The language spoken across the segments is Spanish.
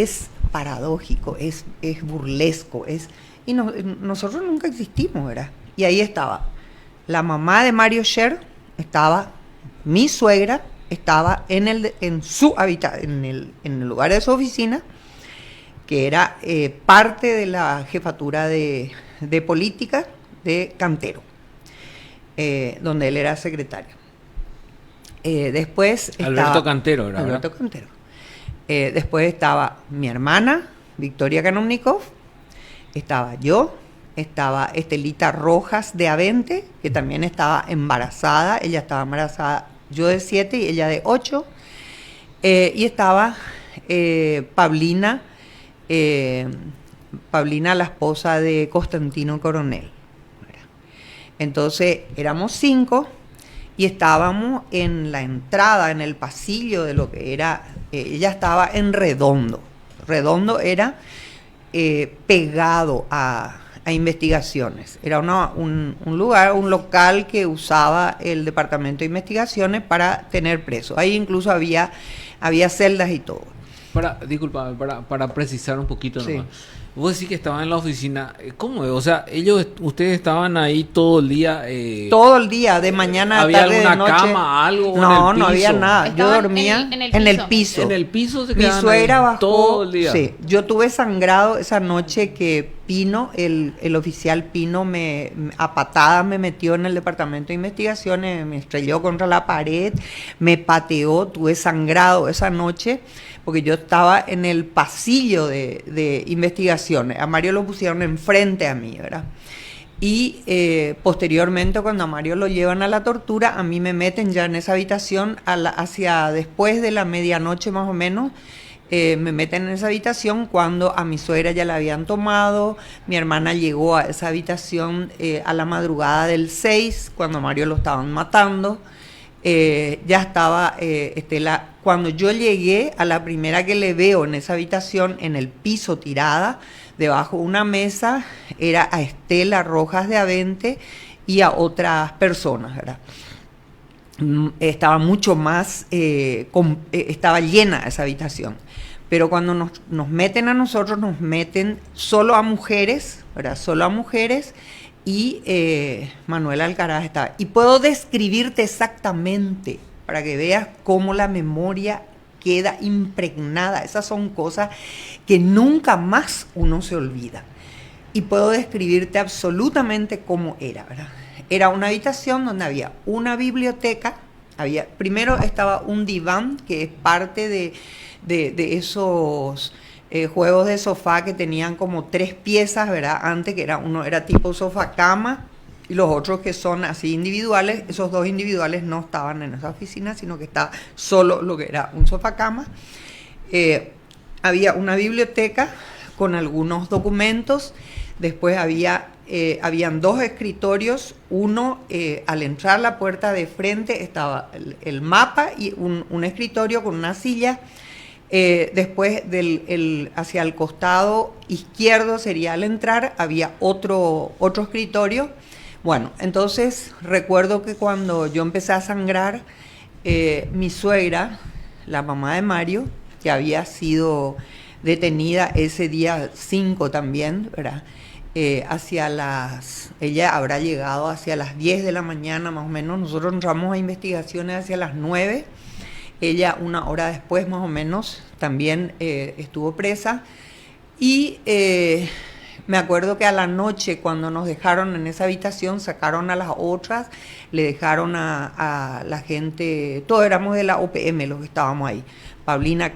es paradójico, es burlesco, y nosotros nunca existimos, ¿verdad? Y ahí estaba la mamá de Mario Sher, estaba mi suegra, estaba en el lugar de su oficina, que era parte de la jefatura de política de Cantero, donde él era secretario. Después Alberto Cantero, ¿verdad? Alberto Cantero. Después estaba mi hermana, Victoria Kanumnikov, estaba yo, estaba Estelita Rojas de Avente, que también estaba embarazada, ella estaba embarazada, yo de 7 y ella de 8, y estaba Paulina, la esposa de Constantino Coronel. Entonces éramos 5 y estábamos en la entrada, en el pasillo de lo que era, ella estaba en Redondo. Redondo era pegado a investigaciones. Era un lugar, un local que usaba el Departamento de Investigaciones para tener presos. Ahí incluso había celdas y todo. Disculpa, para precisar un poquito sí. nomás. Vos decís que estaban en la oficina. ¿Cómo? O sea, ustedes estaban ahí todo el día. Todo el día, de mañana a tarde, de noche. ¿Había alguna cama, algo? No, en el piso? No había nada. Yo dormía en el piso. En el piso se Mi suegra bajó todo el día. Sí, yo tuve sangrado esa noche que Pino, el oficial Pino, a patadas me metió en el Departamento de Investigaciones, me estrelló contra la pared, me pateó, tuve sangrado esa noche, porque yo estaba en el pasillo de investigaciones. A Mario lo pusieron enfrente a mí, ¿verdad? Y posteriormente, cuando a Mario lo llevan a la tortura, a mí me meten ya en esa habitación hacia después de la medianoche más o menos. Me meten en esa habitación cuando a mi suegra ya la habían tomado. Mi hermana llegó a esa habitación a la madrugada del 6, cuando a Mario lo estaban matando. Ya estaba Estela. Cuando yo llegué, a la primera que le veo en esa habitación, en el piso tirada, debajo de una mesa, era a Estela Rojas de Avente y a otras personas, ¿verdad? Estaba mucho más, estaba llena esa habitación. Pero cuando nos meten a nosotros, nos meten solo a mujeres, ¿verdad? Solo a mujeres. Y Manuel Alcaraz estaba. Y puedo describirte exactamente para que veas cómo la memoria queda impregnada. Esas son cosas que nunca más uno se olvida. Y puedo describirte absolutamente cómo era, ¿verdad? Era una habitación donde había una biblioteca. Primero estaba un diván, que es parte de esos juegos de sofá que tenían como 3 piezas, ¿verdad? Antes, que uno era tipo sofá cama, y los otros que son así individuales. Esos 2 individuales no estaban en esa oficina, sino que estaba solo lo que era un sofá cama. Había una biblioteca con algunos documentos. Después habían 2 escritorios. Uno, al entrar la puerta de frente, estaba el mapa y un escritorio con una silla. Después hacia el costado izquierdo sería al entrar, había otro escritorio. Bueno, entonces recuerdo que cuando yo empecé a sangrar, mi suegra, la mamá de Mario, que había sido detenida ese día 5 también, ¿verdad? Ella habrá llegado hacia las 10 de la mañana más o menos. Nosotros entramos a investigaciones hacia las 9. Ella 1 hora después más o menos también estuvo presa. Y me acuerdo que a la noche, cuando nos dejaron en esa habitación, sacaron a las otras, le dejaron a la gente, todos éramos de la OPM los que estábamos ahí. Paulina,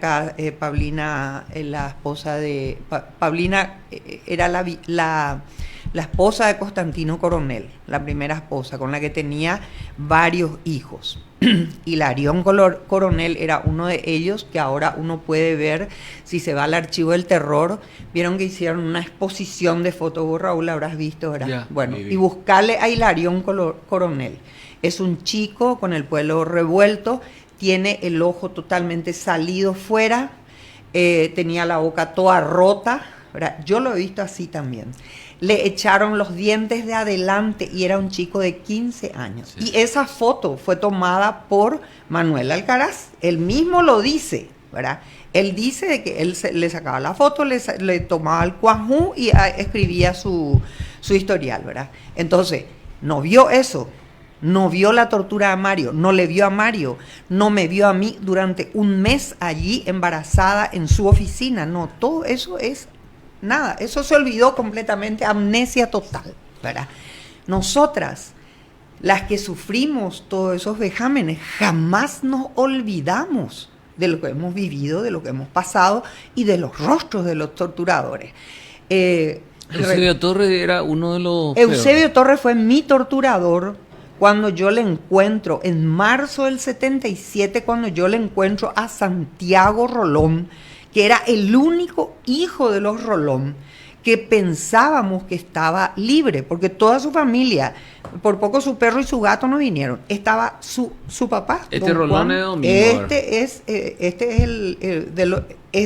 la esposa de... Paulina era la esposa de Constantino Coronel, la primera esposa, con la que tenía varios hijos. Hilarión Coronel era uno de ellos, que ahora uno puede ver, si se va al archivo del terror, vieron que hicieron una exposición de fotos, vos, Raúl, habrás visto, ¿verdad? Yeah, bueno, y buscarle a Hilarión Coronel. Es un chico con el pelo revuelto, tiene el ojo totalmente salido fuera, tenía la boca toda rota, ¿verdad? Yo lo he visto así también. Le echaron los dientes de adelante y era un chico de 15 años. Sí. Y esa foto fue tomada por Manuel Alcaraz. Él mismo lo dice. ¿verdad? Él dice de que él le sacaba la foto, le tomaba el cuajú y escribía su historial, ¿verdad? Entonces, no vio eso, no vio la tortura a Mario, no le vio a Mario, no me vio a mí durante un mes allí embarazada en su oficina, no, todo eso es nada, eso se olvidó completamente, amnesia total, ¿verdad? Nosotras, las que sufrimos todos esos vejámenes, jamás nos olvidamos de lo que hemos vivido, de lo que hemos pasado y de los rostros de los torturadores. Eusebio Torres era uno de los... Eusebio Torres fue mi torturador cuando yo le encuentro, en marzo del 77, cuando yo le encuentro a Santiago Rolón, que era el único hijo de los Rolón, que pensábamos que estaba libre, porque toda su familia, por poco su perro y su gato no vinieron, estaba su papá. Este Rolón es Domingo. Este es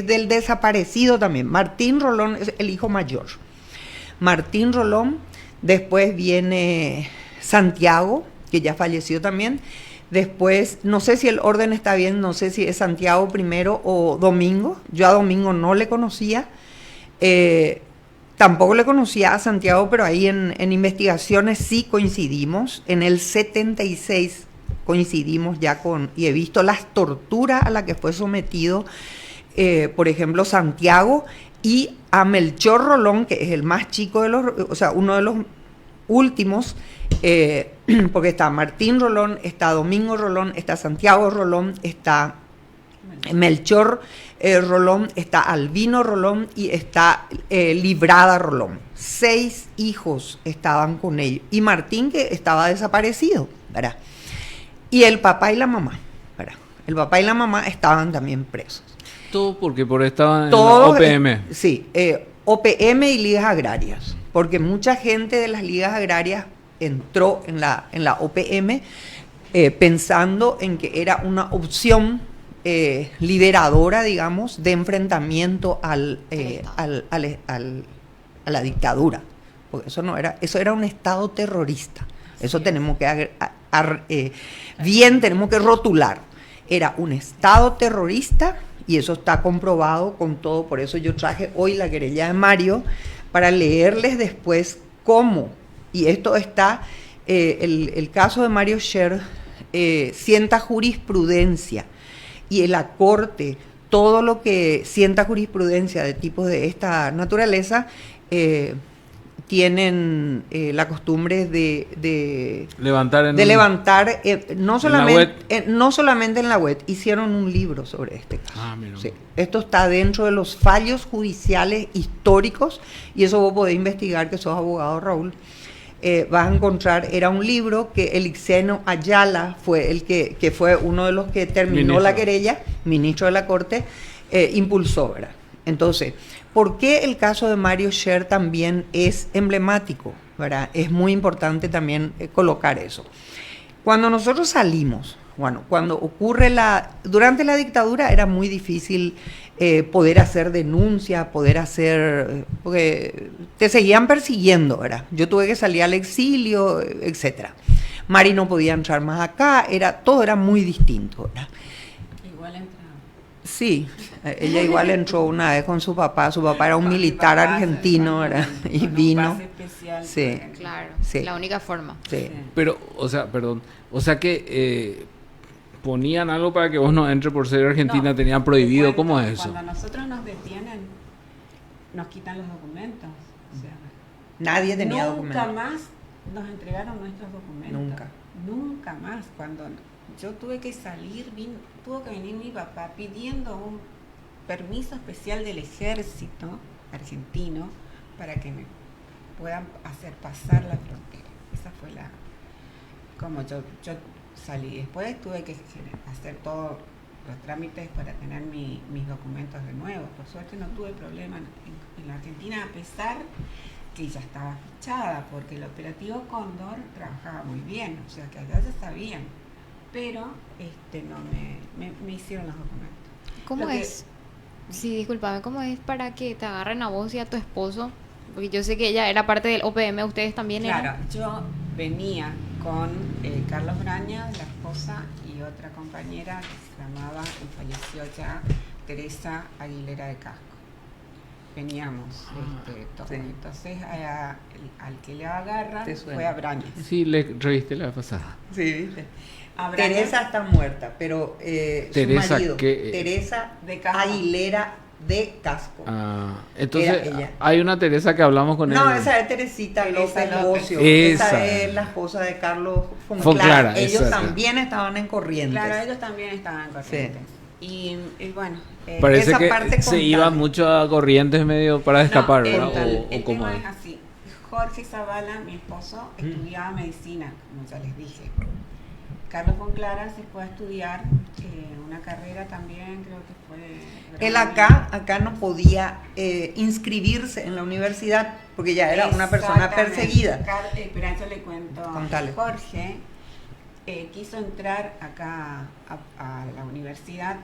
del desaparecido también. Martín Rolón es el hijo mayor. Martín Rolón, después viene Santiago, que ya falleció también. Después, no sé si el orden está bien, no sé si es Santiago primero o Domingo. Yo a Domingo no le conocía. Tampoco le conocía a Santiago, pero ahí en investigaciones sí coincidimos. En el 76 coincidimos ya y he visto las torturas a las que fue sometido, por ejemplo, Santiago, y a Melchor Rolón, que es el más chico de los, o sea, uno de los últimos, porque está Martín Rolón, está Domingo Rolón, está Santiago Rolón, está Melchor Rolón, está Albino Rolón y está Librada Rolón. 6 hijos estaban con ellos. Y Martín, que estaba desaparecido, ¿verdad? Y el papá y la mamá, ¿verdad? El papá y la mamá estaban también presos. Todo porque estaban en la OPM. Sí, OPM y ligas agrarias. Porque mucha gente de las ligas agrarias entró en la OPM pensando en que era una opción liberadora, digamos, de enfrentamiento a la dictadura, porque eso era un estado terrorista. Eso tenemos que tenemos que rotular. Era un estado terrorista y eso está comprobado con todo. Por eso yo traje hoy la querella de Mario para leerles después cómo, y esto está, el caso de Mario Sher sienta jurisprudencia. Y en la Corte, todo lo que sienta jurisprudencia de tipos de esta naturaleza, tienen la costumbre de levantar, no solamente en la web, hicieron un libro sobre este caso. Sí. Esto está dentro de los fallos judiciales históricos, y eso vos podés investigar, que sos abogado, Raúl. Vas a encontrar, era un libro que Elixeno Ayala fue el que fue uno de los que terminó la querella, ministro de la Corte, impulsó, ¿verdad? Entonces, ¿por qué el caso de Mario Sher también es emblemático, ¿verdad? Es muy importante también colocar eso. Cuando nosotros salimos, cuando ocurre durante la dictadura era muy difícil poder hacer denuncia, porque te seguían persiguiendo, ¿verdad? Yo tuve que salir al exilio, etcétera. Mari no podía entrar más acá, todo era muy distinto, ¿verdad? Igual entraba. Sí, ella igual entró una vez con su papá era un militar argentino, ¿verdad? Y vino. Especial, sí, claro, sí. La única forma. Sí. Pero, o sea que ponían algo para que vos no entres por ser argentina, No, tenían prohibido, ¿cómo es eso? Cuando nosotros nos detienen, nos quitan los documentos. O sea, Nadie tenía documentos. Nunca más nos entregaron nuestros documentos. Nunca más. Cuando yo tuve que salir, tuvo que venir mi papá pidiendo un permiso especial del ejército argentino para que me puedan hacer pasar la frontera. Esa fue como yo salí. Después tuve que hacer todos los trámites para tener mis documentos de nuevo. Por suerte no tuve problema en la Argentina, a pesar que ya estaba fichada, porque el operativo Cóndor trabajaba muy bien, o sea que allá ya sabían, pero no me hicieron los documentos. ¿Cómo es? Sí, discúlpame, ¿cómo es para que te agarren a vos y a tu esposo? Porque yo sé que ella era parte del OPM, ustedes también eran. Claro, yo venía con Carlos Braña, la esposa, y otra compañera que se llamaba, y falleció ya, Teresa Aguilera de Casco. Veníamos todos. sí. Entonces al que le agarran ¿Te suena? fue a Brañas. Sí, le revisté la vez pasada. Sí, ¿viste? A Brañas, Teresa está muerta, pero Teresa, su marido, ¿qué? Teresa De Casco. Aguilera de Casco. Entonces, Era ella. hay una Teresa que hablamos con No, él. esa es Teresita Teresa López López. Bocio. Esa. Esa es la esposa de Carlos Fonclara. Fonclara, Ellos exacto. también estaban en Corrientes. Claro, ellos también estaban Corrientes. Y bueno, Parece esa que parte se contale. iba mucho a Corrientes medio para escapar, ¿verdad? El O cómo tema es. es así. Jorge Zavala, mi esposo, estudiaba medicina, como ya les dije. Carlos Fonclara se fue a estudiar una carrera también, creo que fue... Él acá no podía inscribirse en la universidad porque ya era una persona Exactamente. perseguida. Pero eso le cuento. Contale. Jorge quiso entrar acá a la universidad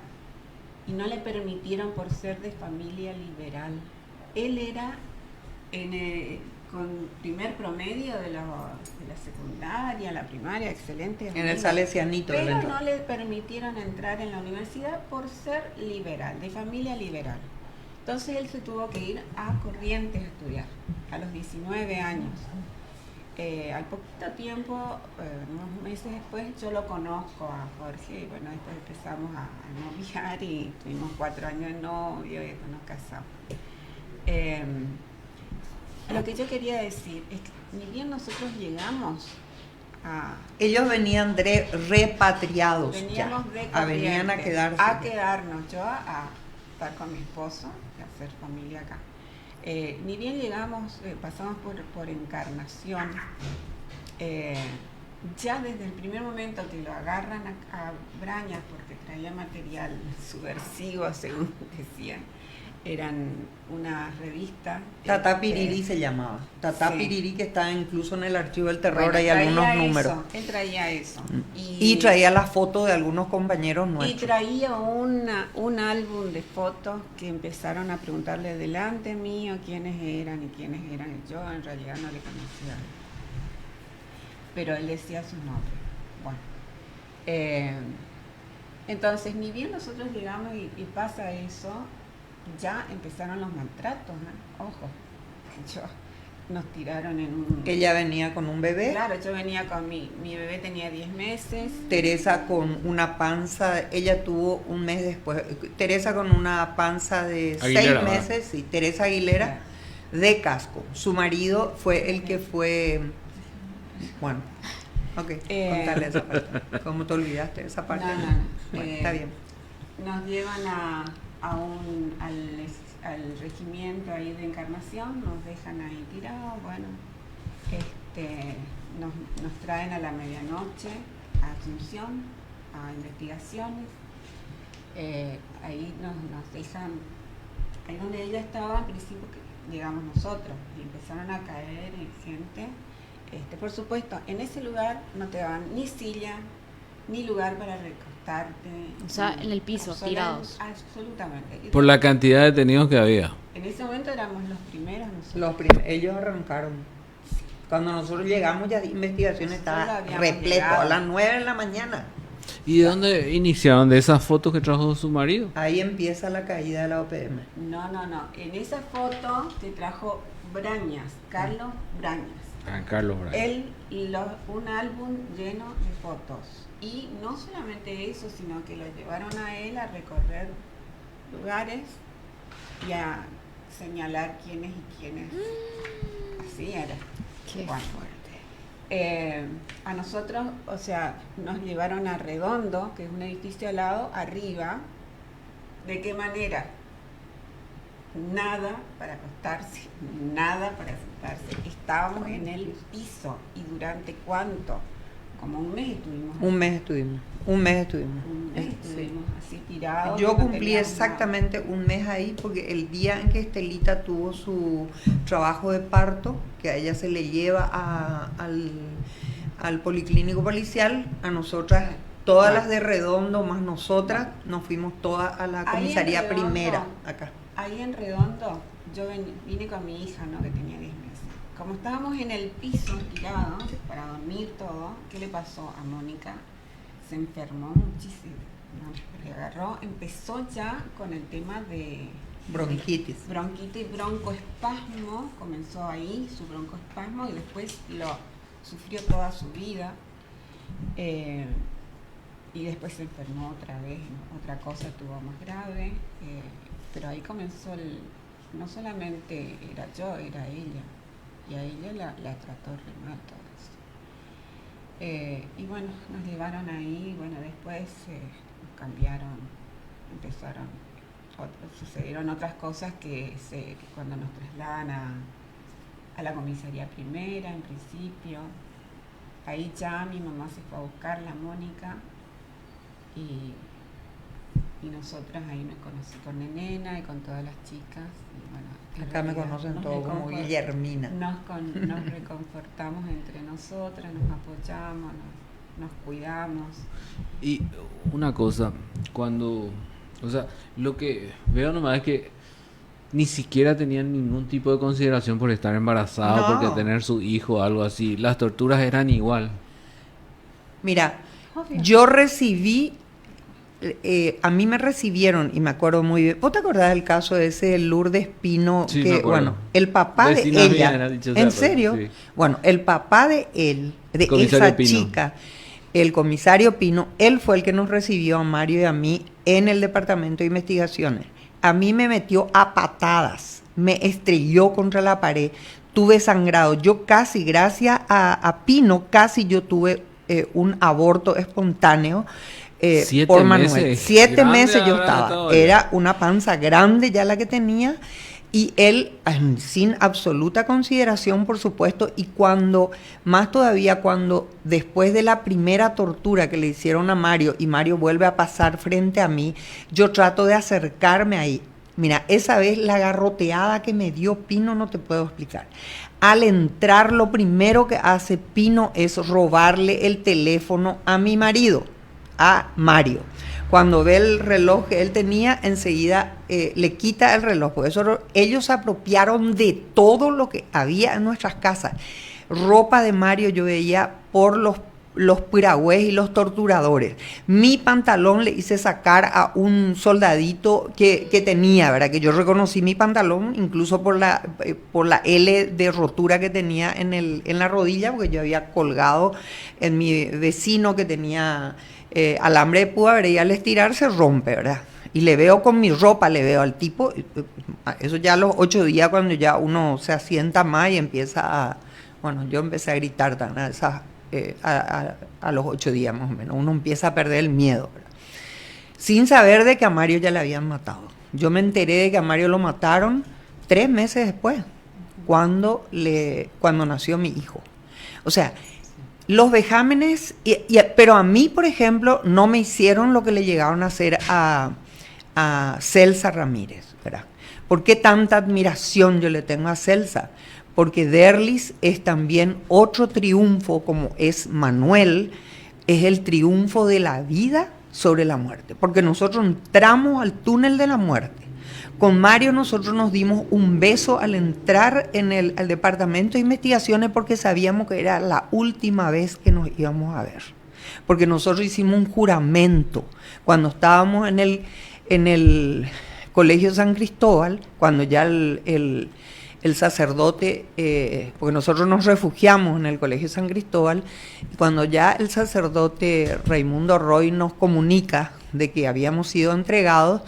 y no le permitieron por ser de familia liberal. Él era con primer promedio de la secundaria, la primaria, excelente. En el Salesianito. él Pero entró. no le permitieron entrar en la universidad por ser liberal, de familia liberal. Entonces él se tuvo que ir a Corrientes a estudiar, a los 19 años. Al poquito tiempo, unos meses después, yo lo conozco a Jorge y bueno, después empezamos a noviar y tuvimos 4 años de novio y después nos casamos. Lo que yo quería decir es que ni bien nosotros llegamos a... Ellos venían repatriados Veníamos ya. de Venían a Corrientes, quedarse. a quedarnos, yo a estar con mi esposo y a hacer familia acá. Ni bien llegamos, pasamos por Encarnación, ya desde el primer momento que lo agarran a Brañas porque traía material subversivo, según decían, eran una revista. Tata Piriri se llamaba. Tata Sí. Piriri, que está incluso en el archivo del terror, Bueno, hay traía algunos eso, números. Él traía eso. Y traía las fotos de algunos compañeros Y nuestros. traía un álbum de fotos que empezaron a preguntarle delante mío quiénes eran. Y yo en realidad no le conocía. Pero él decía sus nombres. Bueno. Entonces, ni bien nosotros llegamos y pasa eso, ya empezaron los maltratos, ¿no? Ojo. Nos tiraron en un... Ella venía con un bebé. Claro, yo venía con mi bebé tenía 10 meses. Teresa con una panza, ella tuvo un mes después, Teresa con una panza de Aguilera, 6 meses, y Teresa Aguilera de Casco. Su marido fue el que fue, bueno, ok, contale esa parte. ¿Cómo te olvidaste de esa parte? No. Bueno, está bien. Nos llevan al regimiento ahí de Encarnación, nos dejan ahí tirados, bueno, nos traen a la medianoche a Asunción, a investigaciones, ahí nos dejan, ahí donde ella estaba, en principio que llegamos nosotros, y empezaron a caer gente, por supuesto, en ese lugar no te daban ni silla, ni lugar para recostarte. O sea, en el piso, tirados. Absolutamente. Por la cantidad de detenidos que había. En ese momento éramos los primeros nosotros. Ellos arrancaron. Cuando nosotros llegamos ya de investigación Nosotros estaba habíamos repleto, llegado. a las 9 de la mañana. ¿Y de dónde iniciaron? ¿De esas fotos que trajo su marido? Ahí empieza la caída de la OPM. No. En esa foto te trajo Brañas, Carlos Brañas. Carlos Brañas. Él un álbum lleno de fotos. Y no solamente eso, sino que lo llevaron a él a recorrer lugares y a señalar quiénes y quiénes. Así era. Qué Bueno. fuerte. A nosotros, o sea, nos llevaron a Redondo, que es un edificio al lado, arriba. ¿De qué manera? Nada para acostarse, nada para sentarse. Estábamos en el piso. ¿Y durante cuánto? Como un mes estuvimos. Un mes estuvimos. Un mes Sí. estuvimos así tirados. Yo no cumplí teníamos exactamente un mes ahí porque el día en que Estelita tuvo su trabajo de parto, que a ella se le lleva al policlínico policial, a nosotras, todas las de Redondo más nosotras, nos fuimos todas a la Ahí en comisaría Redondo. primera, acá. Ahí en Redondo, yo vine con mi hija, ¿no? Que tenía 10 meses. Como estábamos en el piso tirados para dormir todo, ¿qué le pasó a Mónica? Se enfermó muchísimo. no, le agarró, empezó ya con el tema de Bronquitis. Bronquitis, broncoespasmo, comenzó ahí su broncoespasmo y después lo sufrió toda su vida. Y después se enfermó otra vez, ¿no? Otra cosa tuvo más grave, pero ahí comenzó no solamente era yo, era ella, y a ella la trató re mal todo eso. Y bueno, nos llevaron ahí, bueno, después nos cambiaron, sucedieron otras cosas que cuando nos trasladan a la comisaría primera, en principio, ahí ya mi mamá se fue a buscar, la Mónica, y nosotras ahí me conocí con Nenena y con todas las chicas. Y bueno, Acá me conocen todos como Guillermina. Nos reconfortamos entre nosotras, nos apoyamos, nos cuidamos. Y una cosa, o sea, lo que veo nomás es que ni siquiera tenían ningún tipo de consideración por estar embarazada, No. porque tener su hijo o algo así. Las torturas eran igual. Mira, Obvio. yo recibí, a mí me recibieron, y me acuerdo muy bien. ¿Vos te acordás del caso de ese Lourdes Pino? Sí, me Que, acuerdo. bueno, el papá Vecina de mía ella. era, dicho ¿En sea, serio? sí. Bueno, el papá de él, de Comisario esa Pino. chica, el comisario Pino, él fue el que nos recibió a Mario y a mí en el departamento de investigaciones. A mí me metió a patadas, me estrelló contra la pared, tuve sangrado. Yo casi, gracias a Pino, casi yo tuve un aborto espontáneo. 7 por Manuel. meses. 7 Grande meses yo habrá estaba. estado Era una panza grande ya la que tenía. Y él, sin absoluta consideración, por supuesto, y más todavía cuando después de la primera tortura que le hicieron a Mario, y Mario vuelve a pasar frente a mí, yo trato de acercarme ahí. Mira, esa vez la garroteada que me dio Pino no te puedo explicar. Al entrar, lo primero que hace Pino es robarle el teléfono a mi marido, a Mario. Cuando ve el reloj que él tenía, enseguida le quita el reloj. Por eso ellos se apropiaron de todo lo que había en nuestras casas. Ropa de Mario yo veía por los piragües y los torturadores. Mi pantalón le hice sacar a un soldadito que tenía, ¿verdad? Que yo reconocí mi pantalón incluso por la L de rotura que tenía en la rodilla, porque yo había colgado en mi vecino que tenía alambre de púa, ¿verdad? Y al estirar se rompe, ¿verdad? Y le veo con mi ropa, le veo al tipo, eso ya a los 8 días cuando ya uno se asienta más y empieza bueno, yo empecé a gritar a los 8 días más o menos, uno empieza a perder el miedo, ¿verdad? Sin saber de que a Mario ya le habían matado. Yo me enteré de que a Mario lo mataron 3 meses después, cuando nació mi hijo. O sea, los vejámenes, pero a mí, por ejemplo, no me hicieron lo que le llegaron a hacer a Celsa Ramírez, ¿verdad? ¿Por qué tanta admiración yo le tengo a Celsa? Porque Derlis es también otro triunfo, como es Manuel, es el triunfo de la vida sobre la muerte. Porque nosotros entramos al túnel de la muerte. Con Mario nosotros nos dimos un beso al entrar al departamento de investigaciones porque sabíamos que era la última vez que nos íbamos a ver. Porque nosotros hicimos un juramento cuando estábamos en el Colegio San Cristóbal, cuando ya el sacerdote, porque nosotros nos refugiamos en el Colegio San Cristóbal, cuando ya el sacerdote Raimundo Roy nos comunica de que habíamos sido entregados,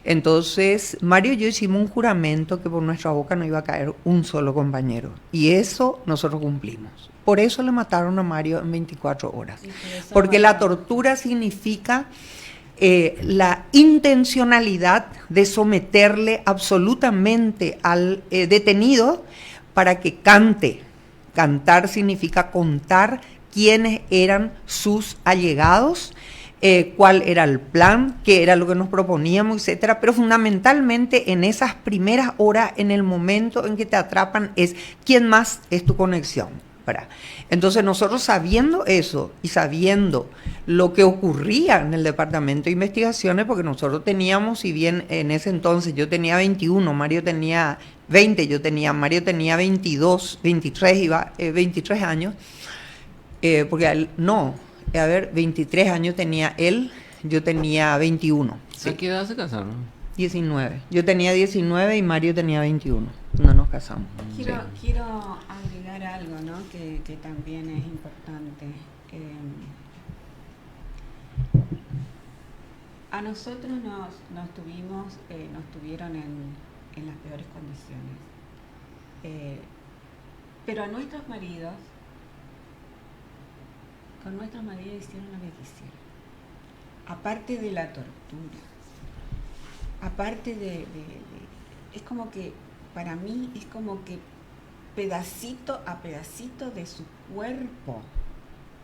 entonces Mario y yo hicimos un juramento que por nuestra boca no iba a caer un solo compañero, y eso nosotros cumplimos. Por eso le mataron a Mario en 24 horas, porque la tortura significa la intencionalidad de someterle absolutamente al detenido para que cante. Cantar significa contar quiénes eran sus allegados, cuál era el plan, qué era lo que nos proponíamos, etcétera. Pero fundamentalmente en esas primeras horas, en el momento en que te atrapan, es quién más es tu conexión, ¿verdad? Entonces nosotros, sabiendo eso y sabiendo lo que ocurría en el departamento de investigaciones, porque nosotros teníamos, si bien en ese entonces yo tenía 21, Mario tenía 20, Mario tenía 22, 23 años, porque 23 años tenía él Yo tenía 21. ¿A qué edad se casaron? 19. Yo tenía 19 y Mario tenía 21. No nos casamos. Quiero agregar algo, ¿no? que también es importante. A nosotros nos tuvieron en las peores condiciones. Pero a nuestros maridos, con nuestros maridos hicieron lo que quisieron. Aparte de la tortura, aparte es como que, para mí, es como que pedacito a pedacito de su cuerpo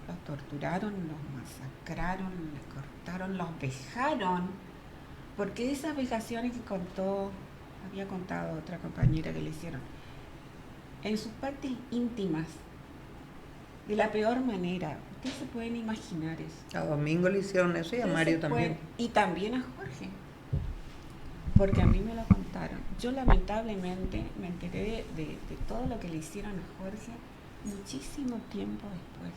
los torturaron, los masacraron, les cortaron, los vejaron, porque esas vejaciones que había contado otra compañera que le hicieron, en sus partes íntimas, de la peor manera. Ustedes se pueden imaginar eso. A Domingo le hicieron eso y a Mario también. Y también a Jorge, porque a mí me lo contaron. Yo lamentablemente me enteré de todo lo que le hicieron a Jorge muchísimo tiempo después.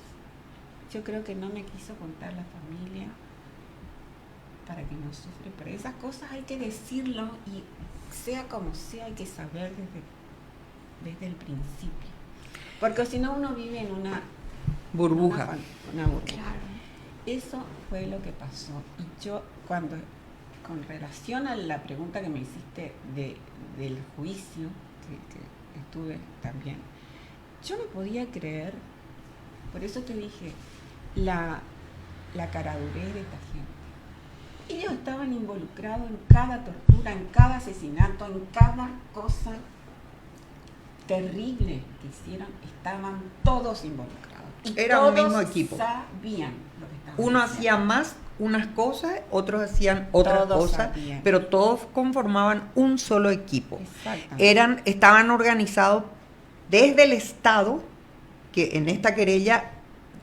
Yo creo que no me quiso contar la familia para que no sufra, pero esas cosas hay que decirlo, y sea como sea hay que saber desde el principio, porque si no uno vive en una burbuja. Una burbuja. Claro. Eso fue lo que pasó. Y yo, con relación a la pregunta que me hiciste del juicio que estuve también, yo no podía creer, por eso te dije, la caradurez de esta gente. Ellos estaban involucrados en cada tortura, en cada asesinato, en cada cosa terrible que hicieron. Estaban todos involucrados. Y era un todos mismo equipo. Sabían lo que estaban Uno haciendo. hacía más unas cosas, otros hacían otras Todos cosas, sabían. pero todos conformaban un solo equipo. Exactamente. Estaban organizados desde el Estado, que en esta querella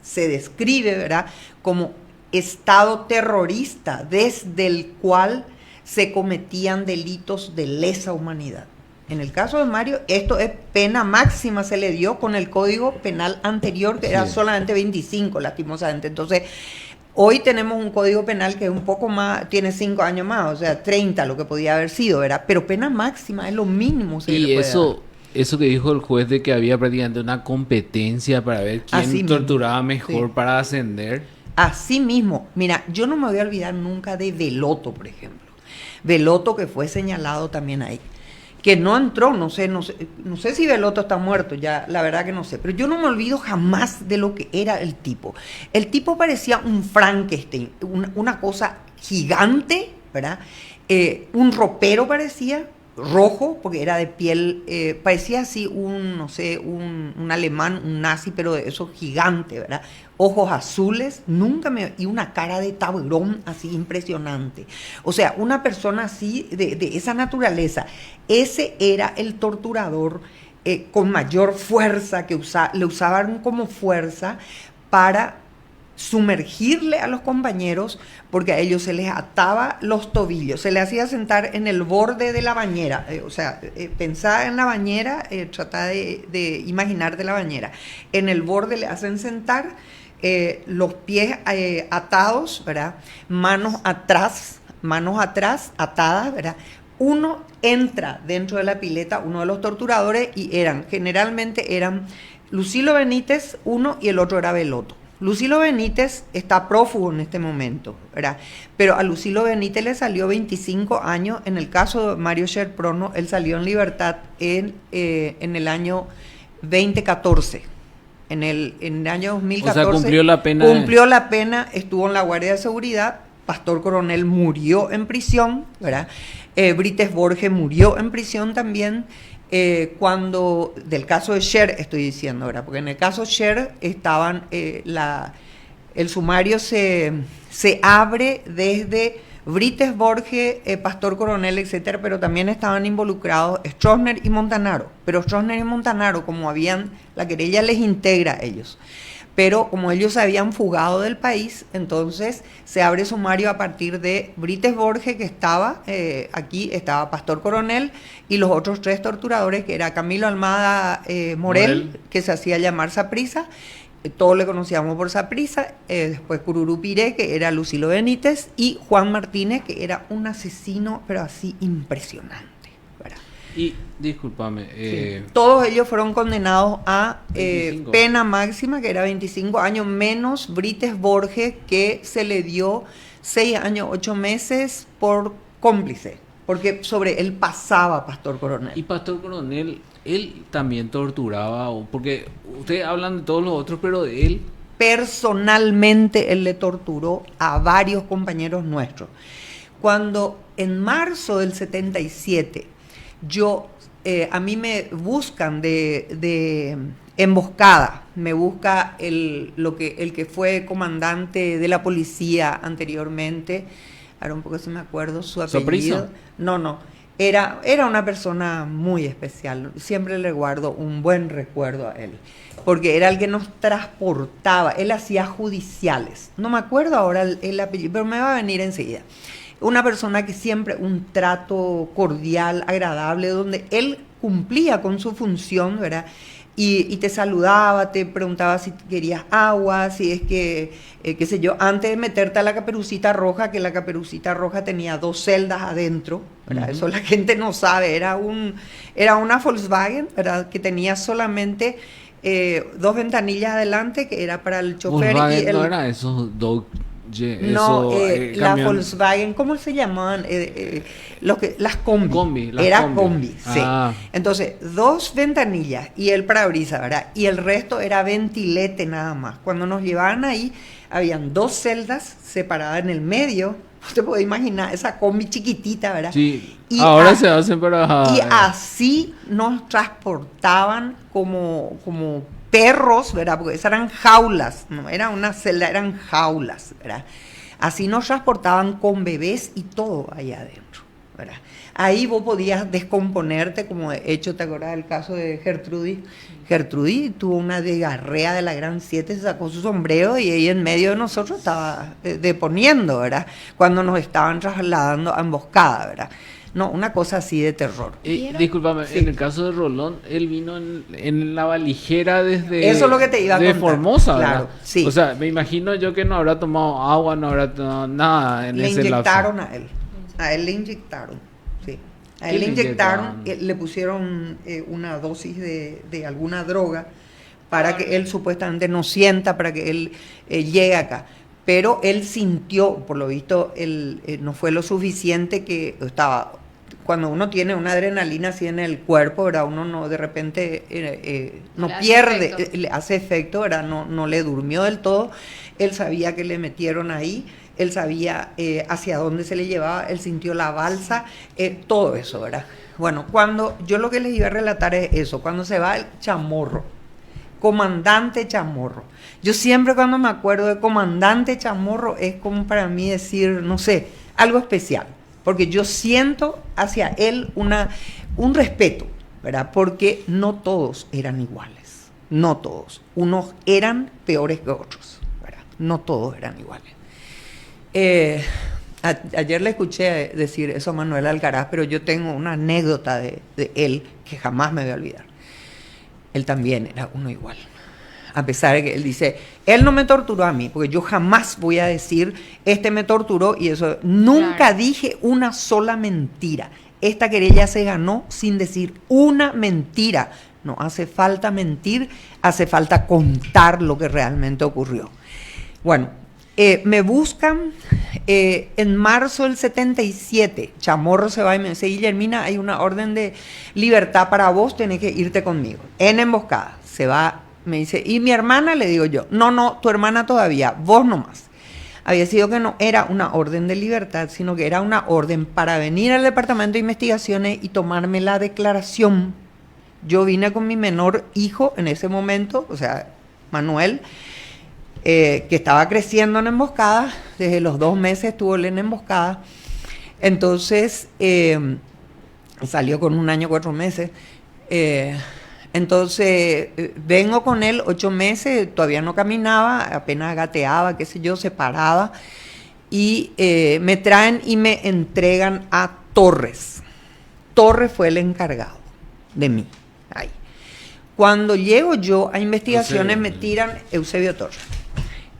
se describe, ¿verdad?, como Estado terrorista, desde el cual se cometían delitos de lesa humanidad. En el caso de Mario, esto es pena máxima, se le dio con el Código Penal anterior, que era solamente 25, lastimosamente. Entonces, hoy tenemos un Código Penal que es un poco más, tiene 5 años más, o sea, 30 lo que podía haber sido, ¿verdad? Pero pena máxima es lo mínimo que y le puede dar. Eso que dijo el juez de que había prácticamente una competencia para ver quién Así torturaba mismo, mejor sí. para ascender. Así mismo, mira, yo no me voy a olvidar nunca de Veloto, por ejemplo. Veloto, que fue señalado también ahí, que no entró, no sé si Veloto está muerto, ya la verdad que no sé, pero yo no me olvido jamás de lo que era el tipo. El tipo parecía un Frankenstein, una cosa gigante, ¿verdad? Un ropero parecía, rojo, porque era de piel, parecía así un alemán, un nazi, pero de esos gigantes, ¿verdad? Ojos azules, y una cara de tablón así impresionante. O sea, una persona así, de esa naturaleza. Ese era el torturador con mayor fuerza, que le usaban como fuerza para sumergirle a los compañeros, porque a ellos se les ataba los tobillos, se les hacía sentar en el borde de la bañera, pensá en la bañera, trata de imaginarte la bañera, en el borde le hacen sentar, los pies atados, ¿verdad? Manos atrás, atadas, ¿verdad? Uno entra dentro de la pileta, uno de los torturadores, y generalmente eran Lucilo Benítez, uno, y el otro era Veloto. Lucilo Benítez está prófugo en este momento, ¿verdad? Pero a Lucilo Benítez le salió 25 años. En el caso de Mario Scherprono, él salió en libertad en el año 2014. En el año 2014. O sea, cumplió la pena. Cumplió la pena, estuvo en la Guardia de Seguridad. Pastor Coronel murió en prisión, ¿verdad? Brites Borges murió en prisión también. Del caso de Scher estoy diciendo, ¿verdad? Porque en el caso de Scher estaban, el sumario se abre desde Brites Borges, Pastor Coronel, etcétera, pero también estaban involucrados Stroessner y Montanaro. Pero Stroessner y Montanaro, la querella les integra a ellos. Pero como ellos se habían fugado del país, entonces se abre sumario a partir de Brites Borges, que estaba aquí, estaba Pastor Coronel, y los otros 3 torturadores, que era Camilo Almada Morel, que se hacía llamar Saprissa, todos le conocíamos por Saprissa, después Cururupiré, que era Lucilo Benítez, y Juan Martínez, que era un asesino, pero así impresionante, ¿verdad? Y, discúlpame, Sí. Todos ellos fueron condenados a 25. pena máxima, que era 25 años, menos Brites Borges, que se le dio 6 años, 8 meses por cómplice, porque sobre él pasaba Pastor Coronel. y Pastor Coronel, él también torturaba, porque ustedes hablan de todos los otros, pero de él, Personalmente él le torturó a varios compañeros nuestros. Cuando en marzo del 77 a mí me buscan de emboscada, me busca el que fue comandante de la policía anteriormente, ahora un poco si me acuerdo su apellido. ¿Saprissa? No, era una persona muy especial, siempre le guardo un buen recuerdo a él, porque era el que nos transportaba, él hacía judiciales, no me acuerdo ahora el apellido, pero me va a venir enseguida. Una persona que siempre un trato cordial, agradable, donde él cumplía con su función, ¿verdad? Y te saludaba, te preguntaba si querías agua, si es que, qué sé yo, antes de meterte a la Caperucita Roja, que la Caperucita Roja tenía 2 celdas adentro, ¿verdad? Uh-huh. Eso la gente no sabe, era una Volkswagen, ¿verdad? Que tenía solamente 2 ventanillas adelante, que era para el chofer. Volkswagen, y el, no era esos Dodge. No, la Volkswagen, ¿cómo se llamaban? Las combi. Era combi, sí. Entonces, 2 ventanillas y el parabrisas, ¿verdad? Y el resto era ventilete nada más. Cuando nos llevaban ahí, habían 2 celdas separadas en el medio. Usted puede imaginar esa combi chiquitita, ¿verdad? Sí, y ahora se hacen para... Y así nos transportaban como perros, ¿verdad? Porque esas eran jaulas, no era una celda, eran jaulas, ¿verdad? Así nos transportaban con bebés y todo allá adentro, ¿verdad? Ahí vos podías descomponerte, como de hecho, ¿te acuerdas del caso de Gertrudis? Gertrudis tuvo una diarrea de la Gran 7, se sacó su sombrero y ahí en medio de nosotros estaba deponiendo, ¿verdad? Cuando nos estaban trasladando a emboscada, ¿verdad? No, una cosa así de terror. Discúlpame, sí. En el caso de Rolón, él vino en la valijera desde... Eso es lo que te iba a contar. Formosa, claro, ¿verdad? Sí. O sea, me imagino yo que no habrá tomado agua, no habrá tomado nada en ese lapso. Le inyectaron a él le inyectaron, sí. A él le inyectaron, le pusieron una dosis de alguna droga para que él supuestamente no sienta, para que él llegue acá. Pero él sintió, por lo visto, no fue lo suficiente que estaba... Cuando uno tiene una adrenalina así en el cuerpo, ¿verdad? Uno no, de repente no pierde, le hace efecto, ¿verdad? No le durmió del todo. Él sabía que le metieron ahí, él sabía hacia dónde se le llevaba, él sintió la balsa, todo eso, ¿verdad? Bueno, yo lo que les iba a relatar es eso, cuando se va el Chamorro, comandante Chamorro. Yo siempre cuando me acuerdo de comandante Chamorro es como para mí decir, no sé, algo especial, porque yo siento hacia él un respeto, ¿verdad? Porque no todos eran iguales, no todos. Unos eran peores que otros, ¿verdad? No todos eran iguales. Ayer le escuché decir eso a Manuel Alcaraz, pero yo tengo una anécdota de él que jamás me voy a olvidar. Él también era uno igual. A pesar de que él dice, él no me torturó a mí, porque yo jamás voy a decir, me torturó y eso. Nunca dije una sola mentira. Esta querella se ganó sin decir una mentira. No hace falta mentir, hace falta contar lo que realmente ocurrió. Bueno, me buscan en marzo del 77. Chamorro se va y me dice, Guillermina, hay una orden de libertad para vos, tenés que irte conmigo. En emboscada. Se va, me dice, ¿y mi hermana? Le digo yo, no, tu hermana todavía, vos nomás. Había sido que no era una orden de libertad, sino que era una orden para venir al Departamento de Investigaciones y tomarme la declaración. Yo vine con mi menor hijo en ese momento, o sea, Manuel, que estaba creciendo en emboscada, desde los 2 meses estuvo él en emboscada, entonces salió con 1 año 4 meses, entonces vengo con él 8 meses, todavía no caminaba, apenas gateaba, qué sé yo, se paraba, y me traen y me entregan a Torres. Torres fue el encargado de mí, ahí. Cuando llego yo a investigaciones, me tiran Eusebio Torres.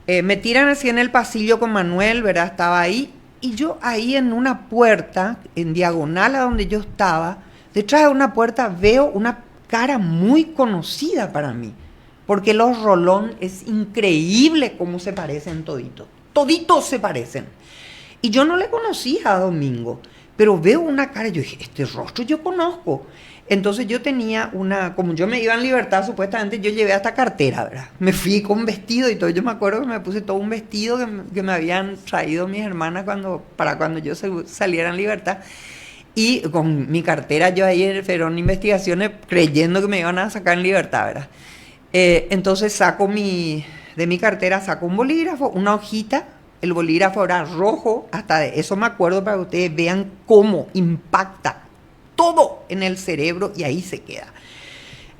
Me tiran así en el pasillo con Manuel, ¿verdad? Estaba ahí. Y yo ahí en una puerta, en diagonal a donde yo estaba, detrás de una puerta veo una cara muy conocida para mí. Porque los Rolón es increíble cómo se parecen toditos. Toditos se parecen. Y yo no le conocía a Domingo, pero veo una cara y yo dije, este rostro yo conozco. Entonces yo tenía como yo me iba en libertad, supuestamente yo llevé hasta cartera, ¿verdad? Me fui con vestido y todo. Yo me acuerdo que me puse todo un vestido que me habían traído mis hermanas para cuando yo saliera en libertad. Y con mi cartera yo ahí en Ferón Investigaciones creyendo que me iban a sacar en libertad, ¿verdad? Entonces de mi cartera saco un bolígrafo, una hojita. El bolígrafo era rojo, hasta de eso me acuerdo para que ustedes vean cómo impacta todo en el cerebro y ahí se queda.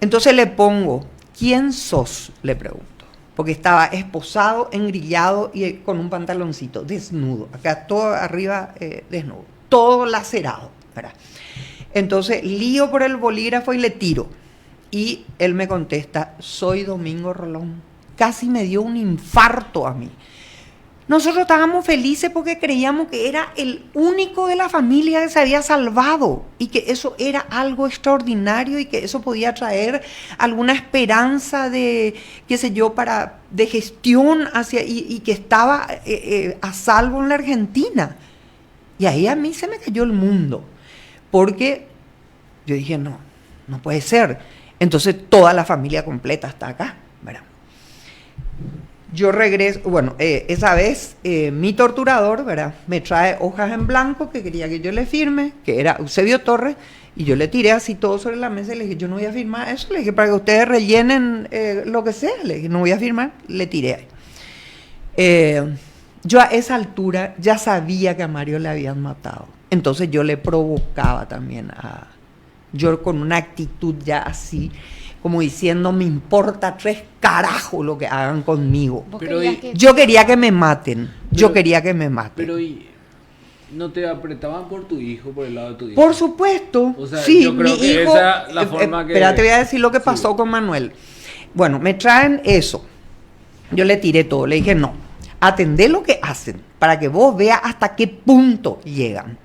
Entonces le pongo, ¿quién sos?, le pregunto, porque estaba esposado, engrillado y con un pantaloncito, desnudo, acá todo arriba desnudo, todo lacerado, ¿verdad? Entonces lío por el bolígrafo y le tiro. Y él me contesta, soy Domingo Rolón. Casi me dio un infarto a mí. Nosotros estábamos felices porque creíamos que era el único de la familia que se había salvado y que eso era algo extraordinario y que eso podía traer alguna esperanza de, qué sé yo, de gestión y que estaba a salvo en la Argentina. Y ahí a mí se me cayó el mundo, porque yo dije, no puede ser. Entonces toda la familia completa está acá, ¿verdad? Yo regreso, bueno, esa vez mi torturador, ¿verdad?, me trae hojas en blanco que quería que yo le firme, que era Eusebio Torres, y yo le tiré así todo sobre la mesa y le dije, yo no voy a firmar eso, le dije, para que ustedes rellenen lo que sea, le dije, no voy a firmar, le tiré ahí. Yo a esa altura ya sabía que a Mario le habían matado, entonces yo le provocaba también yo con una actitud ya así, como diciendo, me importa 3 carajos lo que hagan conmigo. Yo quería que me maten. Pero ¿no te apretaban por tu hijo, por el lado de tu hijo? Por supuesto. O sea, sí, yo creo mi que hijo. esa es la forma que... Espera, te voy a decir lo que pasó con Manuel. Bueno, me traen eso. Yo le tiré todo. Le dije, no, atendé lo que hacen para que vos veas hasta qué punto llegan.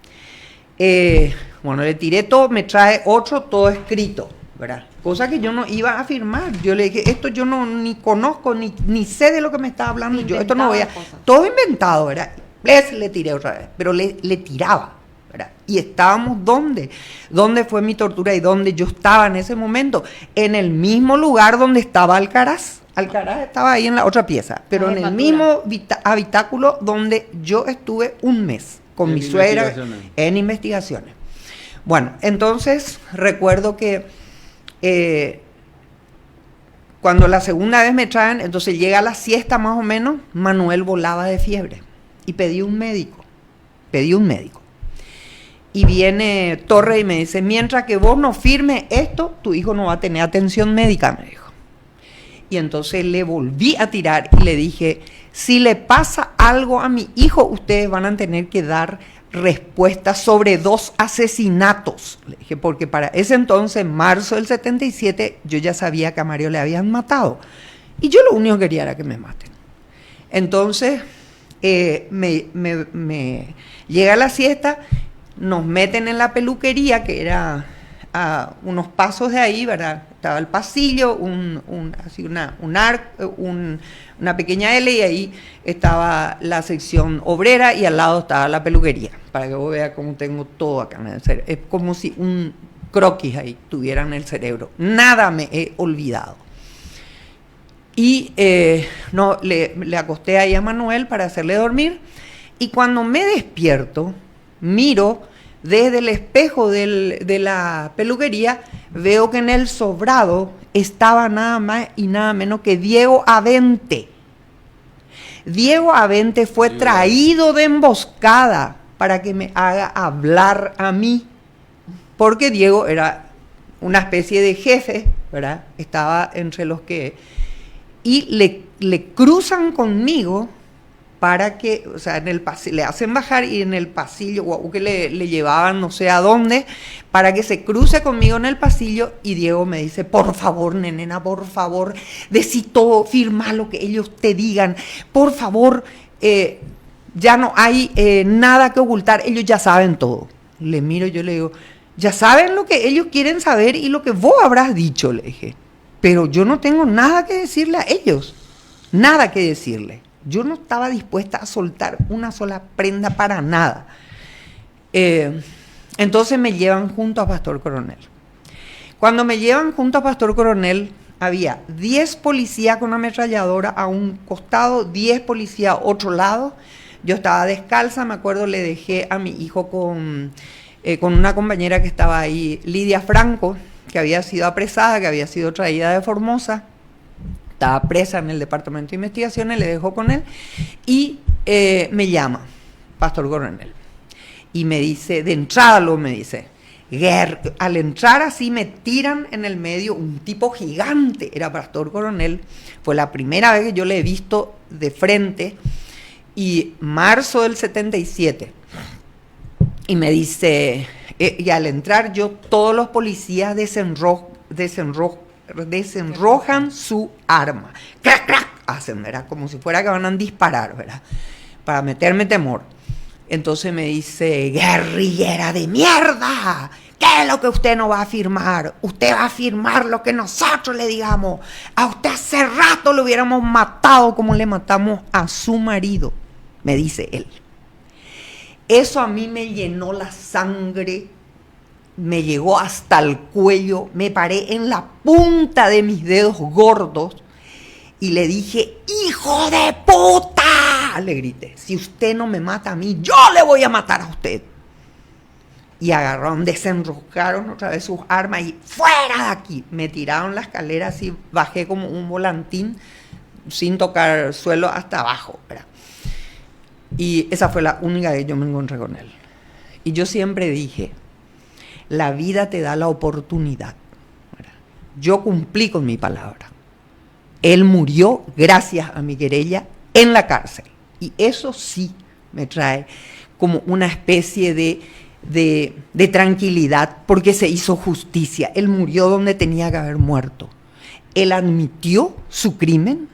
Bueno, le tiré todo, me trae otro, todo escrito, ¿verdad? Cosa que yo no iba a firmar. Yo le dije, esto yo ni conozco, ni sé de lo que me está hablando. Yo esto no voy a... Todo inventado, ¿verdad? Le tiré otra vez, pero le tiraba, ¿verdad? Y estábamos ¿dónde? ¿Dónde fue mi tortura y dónde yo estaba en ese momento? En el mismo lugar donde estaba Alcaraz. Alcaraz estaba ahí en la otra pieza, pero en el mismo habitáculo donde yo estuve un mes con mi suegra en investigaciones. Bueno, entonces recuerdo que cuando la segunda vez me traen, entonces llega la siesta más o menos, Manuel volaba de fiebre y pedí un médico. Y viene Torres y me dice, mientras que vos no firmes esto, tu hijo no va a tener atención médica, me dijo. Y entonces le volví a tirar y le dije, si le pasa algo a mi hijo, ustedes van a tener que dar respuestas sobre 2 asesinatos. Le dije, porque para ese entonces, marzo del 77, yo ya sabía que a Mario le habían matado. Y yo lo único que quería era que me maten. Entonces, me llega la siesta, nos meten en la peluquería, que era a unos pasos de ahí, ¿verdad? Estaba el pasillo, una pequeña L, y ahí estaba la sección obrera y al lado estaba la peluquería, para que vos veas cómo tengo todo acá en el cerebro. Es como si un croquis ahí tuviera en el cerebro. Nada me he olvidado. Y le acosté ahí a Manuel para hacerle dormir, y cuando me despierto, miro desde el espejo de la peluquería, veo que en el sobrado estaba nada más y nada menos que Diego Avente. Diego Avente fue traído de emboscada para que me haga hablar a mí, porque Diego era una especie de jefe, ¿verdad? Estaba entre los que... Y le cruzan conmigo para que, o sea, le hacen bajar y en el pasillo, o que le llevaban no sé a dónde, para que se cruce conmigo en el pasillo, y Diego me dice, por favor, nena, por favor, decí todo, firma lo que ellos te digan, por favor, ya no hay nada que ocultar, ellos ya saben todo. Le miro y yo le digo, ya saben lo que ellos quieren saber y lo que vos habrás dicho, le dije, pero yo no tengo nada que decirle a ellos, nada que decirle. Yo no estaba dispuesta a soltar una sola prenda para nada. Entonces me llevan junto a Pastor Coronel. Cuando me llevan junto a Pastor Coronel, había 10 policías con ametralladora a un costado, 10 policías a otro lado. Yo estaba descalza, me acuerdo, le dejé a mi hijo con una compañera que estaba ahí, Lidia Franco, que había sido apresada, que había sido traída de Formosa. Estaba presa en el departamento de investigaciones, le dejo con él, y me llama Pastor Coronel, y me dice, de entrada me dice, al entrar así me tiran en el medio, un tipo gigante, era Pastor Coronel, fue la primera vez que yo le he visto de frente, y marzo del 77, y me dice, y al entrar yo, todos los policías desenrojan su arma. ¡Crac, crac! Hacen, ¿verdad? Como si fuera que van a disparar, ¿verdad? Para meterme temor. Entonces me dice, guerrillera de mierda, ¿qué es lo que usted no va a firmar? Usted va a firmar lo que nosotros le digamos. A usted hace rato lo hubiéramos matado como le matamos a su marido, me dice él. Eso a mí me llenó la sangre, me llegó hasta el cuello, me paré en la punta de mis dedos gordos y le dije, ¡hijo de puta!, le grité, si usted no me mata a mí, yo le voy a matar a usted. Y agarraron, desenroscaron otra vez sus armas y ¡fuera de aquí! Me tiraron la escalera así, bajé como un volantín sin tocar el suelo hasta abajo, ¿verdad? Y esa fue la única vez que yo me encontré con él. Y yo siempre dije, la vida te da la oportunidad, ¿verdad? Yo cumplí con mi palabra. Él murió gracias a mi querella en la cárcel. Y eso sí me trae como una especie de tranquilidad, porque se hizo justicia. Él murió donde tenía que haber muerto. Él admitió su crimen.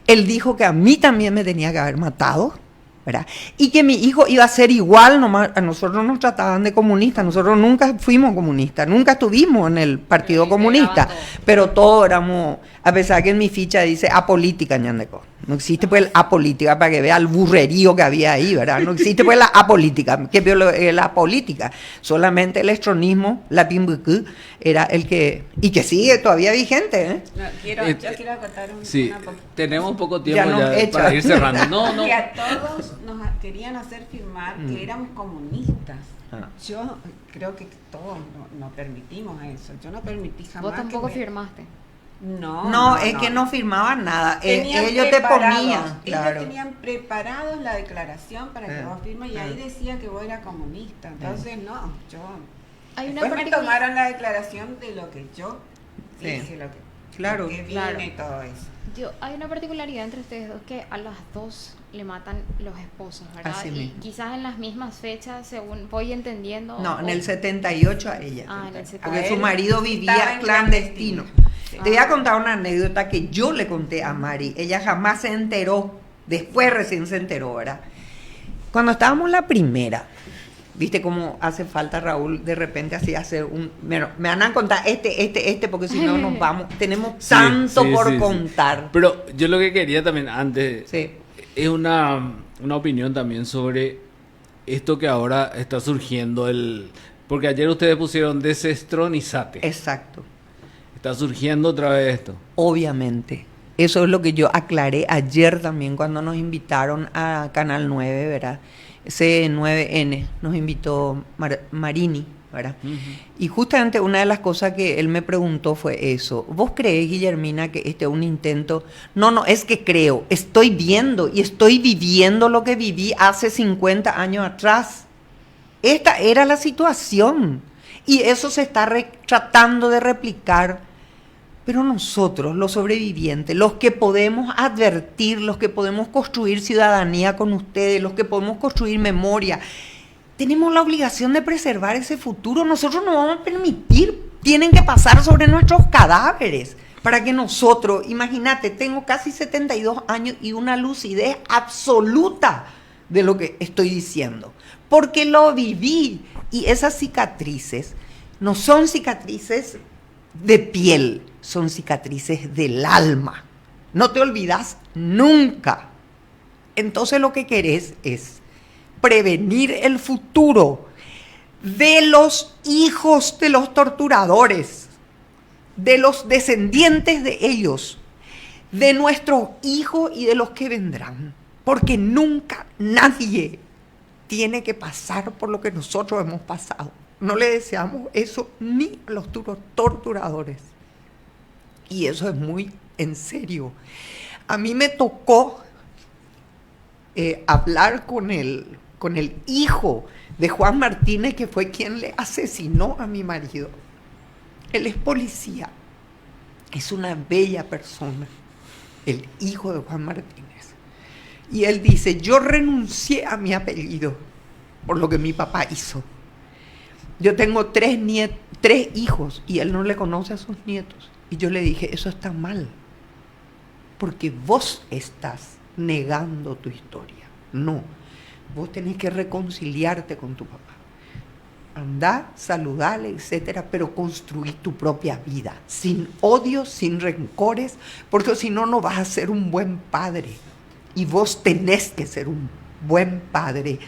Él dijo que a mí también me tenía que haber matado, ¿verdad? Y que mi hijo iba a ser igual, nomás a nosotros nos trataban de comunistas, nosotros nunca fuimos comunistas, nunca estuvimos en el Partido Comunista, pero todos éramos, a pesar que en mi ficha dice apolítica, ñandeco. No existe pues el apolítica, para que vea el burrerío que había ahí, ¿verdad? No existe pues la apolítica, que la política, solamente el estronismo, la pimbucú, era el que, y que sigue todavía vigente, ¿eh? No, yo quiero acotar sí, una tenemos poco tiempo ya para ir cerrando. No. Que a todos nos querían hacer firmar que éramos comunistas. Yo creo que todos no permitimos eso. Yo no permití jamás. Vos tampoco firmaste. No, es que no firmaban nada. Ellos te ponían. Ellos tenían preparados la declaración para que vos firmes y ahí decía que vos eras comunista. Entonces, no, yo... Después me tomaron la declaración de lo que yo dije, lo que viene y todo eso. Hay una particularidad entre ustedes dos, que a las dos le matan los esposos, ¿verdad? Así y mismo. Quizás en las mismas fechas, según voy entendiendo. No, en el 78 a ella. En el 78. Porque su marido vivía clandestino. Te voy a contar una anécdota que yo le conté a Mari. Ella jamás se enteró. Después recién se enteró, ¿verdad? Cuando estábamos la primera, ¿viste cómo hace falta, Raúl, de repente así hacer un... Bueno, me van a contar porque si no nos vamos. Tenemos tanto por contar. Pero yo lo que quería también antes es una opinión también sobre esto que ahora está surgiendo. Porque ayer ustedes pusieron desestronizate. Exacto. Está surgiendo otra vez esto. Obviamente. Eso es lo que yo aclaré ayer también cuando nos invitaron a Canal 9, ¿verdad? C9N, nos invitó Marini, ¿verdad? Uh-huh. Y justamente una de las cosas que él me preguntó fue eso. ¿Vos creés, Guillermina, que este es un intento? No, es que creo. Estoy viendo y estoy viviendo lo que viví hace 50 años atrás. Esta era la situación. Y eso se está tratando de replicar Pero nosotros, los sobrevivientes, los que podemos advertir, los que podemos construir ciudadanía con ustedes, los que podemos construir memoria, tenemos la obligación de preservar ese futuro. Nosotros no vamos a permitir, tienen que pasar sobre nuestros cadáveres para que nosotros, imagínate, tengo casi 72 años y una lucidez absoluta de lo que estoy diciendo, porque lo viví. Y esas cicatrices no son cicatrices de piel, son cicatrices del alma. No te olvidas nunca. Entonces lo que querés es prevenir el futuro de los hijos de los torturadores, de los descendientes de ellos, de nuestros hijos y de los que vendrán. Porque nunca nadie tiene que pasar por lo que nosotros hemos pasado. No le deseamos eso ni a los torturadores. Y eso es muy en serio. A mí me tocó hablar con el hijo de Juan Martínez, que fue quien le asesinó a mi marido. Él es policía. Es una bella persona, el hijo de Juan Martínez. Y él dice, yo renuncié a mi apellido por lo que mi papá hizo. Yo tengo tres hijos y él no le conoce a sus nietos. Y yo le dije, eso está mal, porque vos estás negando tu historia. No, vos tenés que reconciliarte con tu papá. Andá, saludale, etcétera, pero construí tu propia vida, sin odios, sin rencores, porque si no, no vas a ser un buen padre. Y vos tenés que ser un buen padre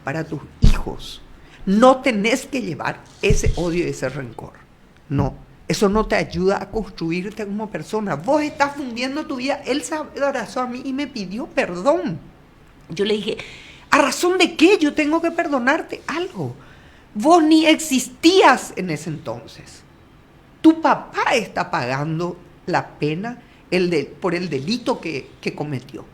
para tus hijos. No tenés que llevar ese odio y ese rencor. No, eso no te ayuda a construirte como persona. Vos estás fundiendo tu vida. Él se abrazó a mí y me pidió perdón. Yo le dije, ¿a razón de qué yo tengo que perdonarte algo? Vos ni existías en ese entonces. Tu papá está pagando la pena por el delito que cometió.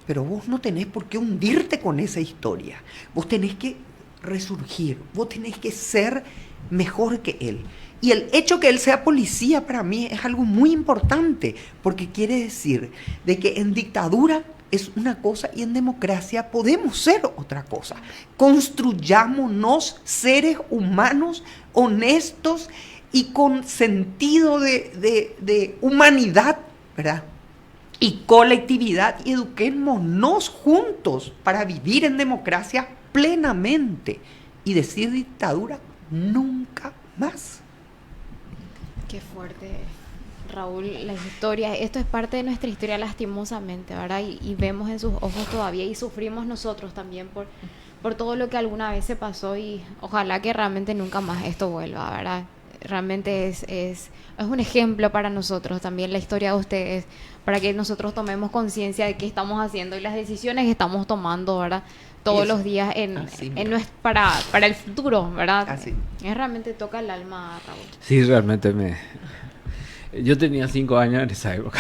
Pero vos no tenés por qué hundirte con esa historia. Vos tenés que resurgir. Vos tenés que ser mejor que él. Y el hecho que él sea policía para mí es algo muy importante, porque quiere decir de que en dictadura es una cosa y en democracia podemos ser otra cosa. Construyámonos seres humanos honestos y con sentido de humanidad, ¿verdad? Y colectividad, y eduquémonos juntos para vivir en democracia plenamente y decir dictadura nunca más. Qué fuerte, Raúl, las historias. Esto es parte de nuestra historia, lastimosamente, ¿verdad? Y vemos en sus ojos todavía, y sufrimos nosotros también por todo lo que alguna vez se pasó, y ojalá que realmente nunca más esto vuelva, ¿verdad? Realmente es un ejemplo para nosotros también la historia de ustedes, para que nosotros tomemos conciencia de qué estamos haciendo y las decisiones que estamos tomando, ¿verdad? Todos los días para el futuro, ¿verdad? Así. Es realmente toca el alma, Raúl. Sí, realmente yo tenía 5 años en esa época.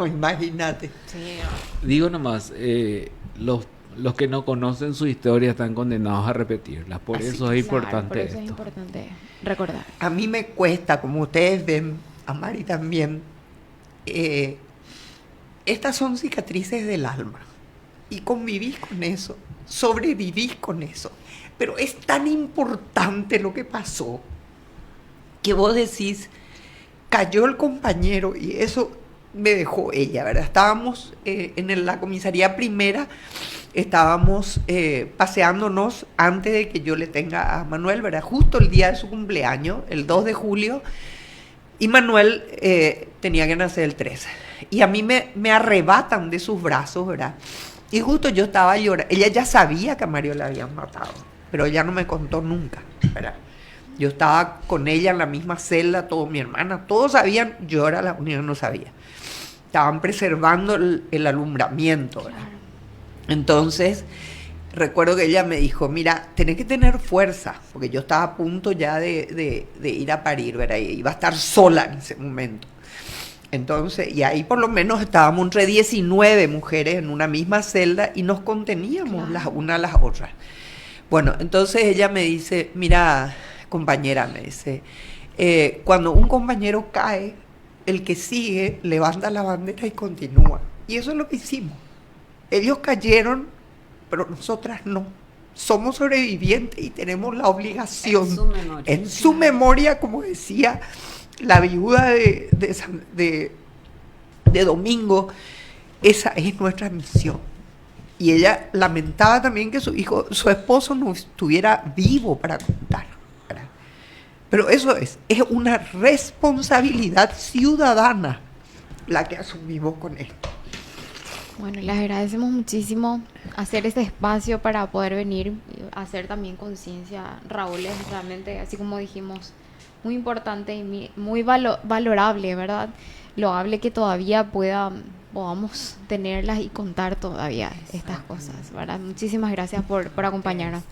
Imagínate. Sí. Digo nomás, los que no conocen su historia están condenados a repetirla. Por eso es importante por eso esto. es importante recordar. A mí me cuesta, como ustedes ven, a Mari también, estas son cicatrices del alma. Y convivís con eso, sobrevivís con eso. Pero es tan importante lo que pasó que vos decís, cayó el compañero, y eso me dejó ella, ¿verdad? Estábamos en la comisaría primera, estábamos paseándonos antes de que yo le tenga a Manuel, ¿verdad? Justo el día de su cumpleaños, el 2 de julio, y Manuel tenía que nacer el 13. Y a mí me arrebatan de sus brazos, ¿verdad? Y justo yo estaba llorando. Ella ya sabía que a Mario le habían matado, pero ella no me contó nunca, ¿verdad? Yo estaba con ella en la misma celda, mi hermana, todos sabían, yo era la única que no sabía. Estaban preservando el alumbramiento, ¿verdad? Entonces, recuerdo que ella me dijo, mira, tenés que tener fuerza, porque yo estaba a punto ya de ir a parir, ¿verdad? Y iba a estar sola en ese momento. Entonces, y ahí por lo menos estábamos entre 19 mujeres en una misma celda y nos conteníamos las unas a las otras. Bueno, entonces ella me dice, mira, compañera, me dice, cuando un compañero cae, el que sigue levanta la bandera y continúa. Y eso es lo que hicimos. Ellos cayeron, pero nosotras no. Somos sobrevivientes y tenemos la obligación, en su memoria, como decía la viuda de Domingo, esa es nuestra misión. Y ella lamentaba también que su esposo no estuviera vivo para contar, ¿verdad? Pero eso es una responsabilidad ciudadana la que asumimos con esto. Bueno, les agradecemos muchísimo hacer este espacio para poder venir, hacer también conciencia. Raúl es realmente, así como dijimos, muy importante y muy valorable, ¿verdad? Loable que todavía podamos tenerlas y contar todavía estas cosas, ¿verdad? Muchísimas gracias por acompañarnos.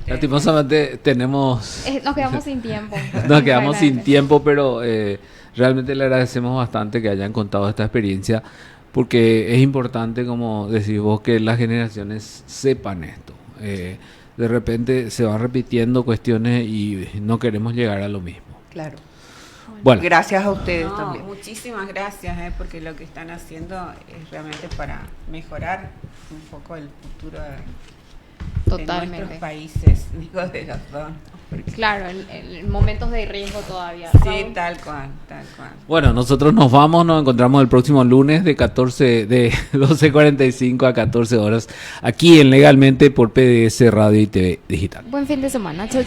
Lastimosamente nos quedamos sin tiempo. Nos quedamos sin tiempo, pero realmente le agradecemos bastante que hayan contado esta experiencia, porque es importante, como decís vos, que las generaciones sepan esto. De repente se van repitiendo cuestiones y no queremos llegar a lo mismo. Claro. Bueno. Gracias a ustedes también. Muchísimas gracias, porque lo que están haciendo es realmente para mejorar un poco el futuro de nuestros países, digo, de los dos. Claro, en momentos de riesgo todavía. Sí, tal cual. Bueno, nosotros nos encontramos el próximo lunes de 12:45 a 14 horas aquí en Legalmente por PDS Radio y TV Digital. Buen fin de semana, chau.